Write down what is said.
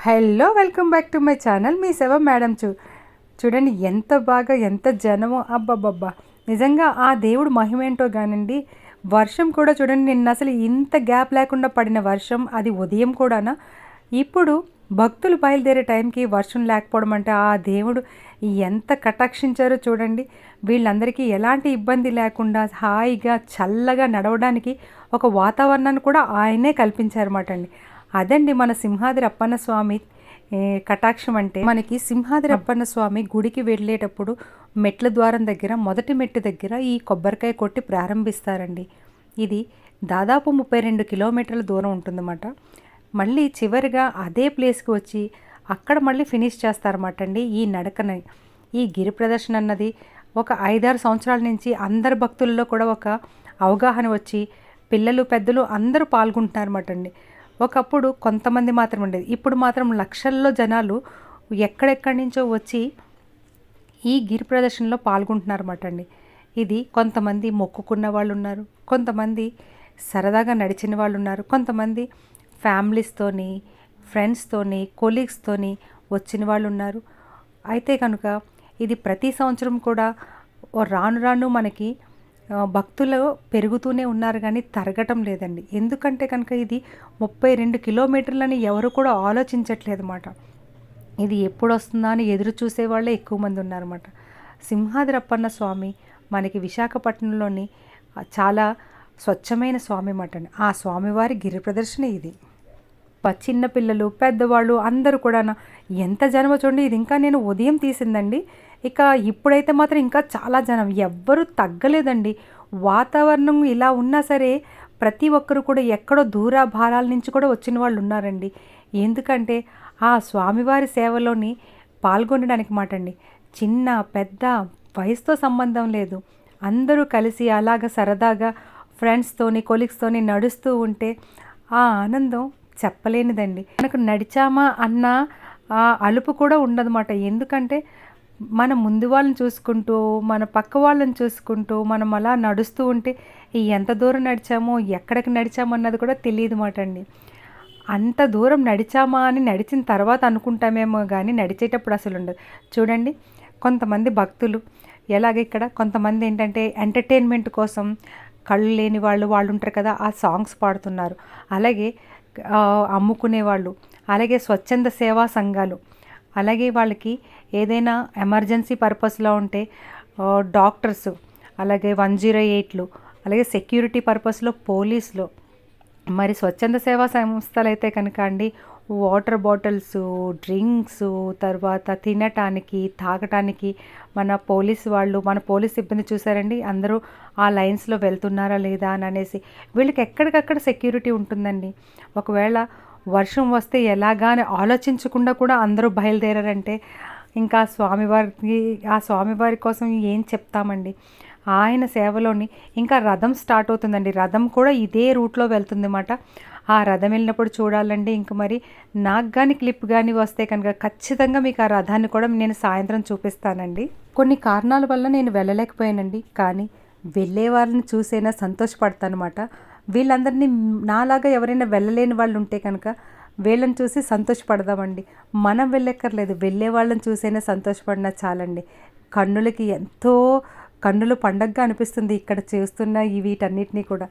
Hello welcome back to my channel మీ సేవ madam చూడండి ఎంత బాగా ఎంత జనమో అబ్బబ్బబ్బా. నిజంగా ఆ దేవుడు మహిమేంటో కానండి. వర్షం కూడా చూడండి, నిన్న అసలు ఇంత గ్యాప్ లేకుండా పడిన వర్షం, అది ఉదయం కూడానా. ఇప్పుడు భక్తులు బయలుదేరే టైంకి వర్షం లేకపోవడం అంటే ఆ దేవుడు ఎంత కటాక్షించారో చూడండి. వీళ్ళందరికీ ఎలాంటి ఇబ్బంది లేకుండా హాయిగా చల్లగా నడవడానికి ఒక వాతావరణాన్ని కూడా ఆయనే కల్పించారన్నమాట అండి. అదండి మన సింహాద్రి అప్పన్న స్వామి కటాక్షం అంటే. మనకి సింహాద్రి అప్పన్న స్వామి గుడికి వెళ్ళేటప్పుడు మెట్ల ద్వారం దగ్గర మొదటి మెట్టు దగ్గర ఈ కొబ్బరికాయ కొట్టి ప్రారంభిస్తారండి. ఇది దాదాపు 32 కిలోమీటర్ల దూరం ఉంటుందన్నమాట. మళ్ళీ చివరిగా అదే ప్లేస్కి వచ్చి అక్కడ మళ్ళీ ఫినిష్ చేస్తారన్నమాట అండి ఈ నడకని. ఈ గిరి ప్రదర్శన అన్నది ఒక 5-6 సంవత్సరాల నుంచి అందరు భక్తుల్లో కూడా ఒక అవగాహన వచ్చి పిల్లలు పెద్దలు అందరూ పాల్గొంటున్నారన్నమాట అండి. ఒకప్పుడు కొంతమంది మాత్రం ఉండేది, ఇప్పుడు మాత్రం లక్షల్లో జనాలు ఎక్కడెక్కడి నుంచో వచ్చి ఈ గిరి ప్రదర్శనలో పాల్గొంటున్నారన్నమాట అండి. ఇది కొంతమంది మొక్కుకున్న వాళ్ళు ఉన్నారు, కొంతమంది సరదాగా నడిచిన వాళ్ళు ఉన్నారు, కొంతమంది ఫ్యామిలీస్తోని ఫ్రెండ్స్తోని కొలీగ్స్తోని వచ్చిన వాళ్ళు ఉన్నారు. అయితే కనుక ఇది ప్రతి సంవత్సరం కూడా రాను రాను మనకి భక్తులు పెరుగుతూనే ఉన్నారు కానీ తరగటం లేదండి. ఎందుకంటే కనుక ఇది 32 కిలోమీటర్లని ఎవరు కూడా ఆలోచించట్లేదు అన్నమాట. ఇది ఎప్పుడు వస్తుందా అని ఎదురు చూసే వాళ్ళే ఎక్కువ మంది ఉన్నారన్నమాట. సింహాద్రి అప్పన్న స్వామి మనకి విశాఖపట్నంలోని చాలా స్వచ్ఛమైన స్వామి అన్నమాట అండి. ఆ స్వామివారి గిరి ప్రదర్శన ఇది. చిన్న పిల్లలు పెద్దవాళ్ళు అందరూ కూడా ఎంత జనమో చూడండి. ఇది ఇంకా నేను ఉదయం తీసిందండి. ఇక ఇప్పుడైతే మాత్రం ఇంకా చాలా జనం, ఎవ్వరూ తగ్గలేదండి. వాతావరణం ఇలా ఉన్నా సరే ప్రతి ఒక్కరు కూడా ఎక్కడో దూర భారాల నుంచి కూడా వచ్చిన వాళ్ళు ఉన్నారండి. ఎందుకంటే ఆ స్వామివారి సేవలోని పాల్గొనడానికి మాట అండి. చిన్న పెద్ద వయసుతో సంబంధం లేదు, అందరూ కలిసి అలాగ సరదాగా ఫ్రెండ్స్తోని కొలీగ్స్తోని నడుస్తూ ఉంటే ఆ ఆనందం చెప్పలేనిదండి. మనకు నడిచామా అన్న అలుపు కూడా ఉండదన్నమాట. ఎందుకంటే మన ముందు వాళ్ళని చూసుకుంటూ మన పక్క వాళ్ళని చూసుకుంటూ మనం అలా నడుస్తూ ఉంటే ఎంత దూరం నడిచామో ఎక్కడికి నడిచామో అన్నది కూడా తెలియదు మాట అండి. అంత దూరం నడిచామా అని నడిచిన తర్వాత అనుకుంటామేమో కానీ నడిచేటప్పుడు అసలు ఉండదు. చూడండి కొంతమంది భక్తులు ఎలాగ ఇక్కడ కొంతమంది ఏంటంటే ఎంటర్టైన్మెంట్ కోసం కళ్ళు లేని వాళ్ళు ఉంటారు కదా, ఆ సాంగ్స్ పాడుతున్నారు. అలాగే అమ్ముకునేవాళ్ళు, అలాగే స్వచ్ఛంద సేవా సంఘాలు, అలాగే వాళ్ళకి ఏదైనా ఎమర్జెన్సీ పర్పస్లో ఉంటే డాక్టర్స్, అలాగే 108లు, అలాగే సెక్యూరిటీ పర్పస్లో పోలీసులు, మరి స్వచ్ఛంద సేవా సంస్థలు అయితే కనుక అండి వాటర్ బాటిల్స్, డ్రింక్స్, తర్వాత తినటానికి తాగటానికి మన పోలీసు వాళ్ళు, మన పోలీస్ సిబ్బంది చూసారండి అందరూ ఆ లైన్స్లో వెళ్తున్నారా లేదా అని అనేసి. వీళ్ళకి ఎక్కడికక్కడ సెక్యూరిటీ ఉంటుందండి. ఒకవేళ వర్షం వస్తే ఎలాగా అని ఆలోచించకుండా కూడా అందరూ బయలుదేరారంటే ఇంకా ఆ స్వామివారి కోసం ఏం చెప్తామండి. ఆయన సేవలోని ఇంకా రథం స్టార్ట్ అవుతుందండి. రథం కూడా ఇదే రూట్లో వెళ్తుందన్నమాట. ఆ రథం వెళ్ళినప్పుడు చూడాలండి. ఇంక మరి నాకు కానీ క్లిప్ కానీ వస్తే కనుక ఖచ్చితంగా మీకు ఆ రథాన్ని కూడా నేను సాయంత్రం చూపిస్తానండి. కొన్ని కారణాల వల్ల నేను వెళ్ళలేకపోయానండి, కానీ వెళ్ళే వాళ్ళని చూసైనా సంతోషపడతానమాట. వీళ్ళందరినీ నాలాగా ఎవరైనా వెళ్ళలేని వాళ్ళు ఉంటే కనుక వీళ్ళని చూసి సంతోషపడదామండి. మనం వెళ్ళక్కర్లేదు, వెళ్ళే వాళ్ళని చూసైనా సంతోషపడినా చాలండి. కన్నులకి ఎంతో కన్నుల పండగగా అనిపిస్తుంది ఇక్కడ చేస్తున్న వీటన్నిటినీ కూడా.